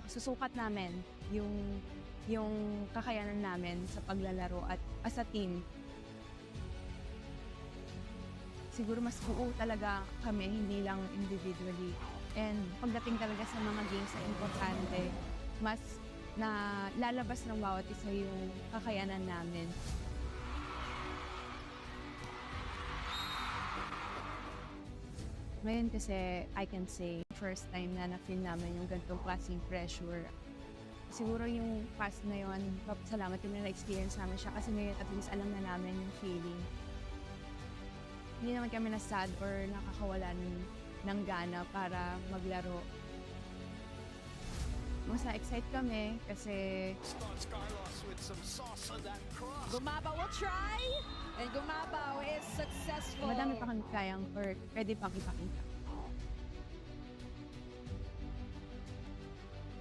susukat namin yung kakayanan namin sa paglalaro at as a team. Siguro mas buo talaga kami, hindi lang individually. And pagdating talaga sa mga games na importante, mas na lalabas ng bawat isa yung kakayanan namin. Ngayon kasi, I can say, first time na na-feel namin yung ganitong klaseng pressure. Siguro yung past na yun, salamat yung na-experience namin siya kasi ngayon at least alam na namin yung feeling. Hindi naman kami na-sad or nakakawalan ng gana para maglaro. Mas na-excite kami kasi Starts Carlos with some sauce on that cross. Gumabaw will try, and Gumabaw is successful. madami pa kami kayang or pwede pang ipakita.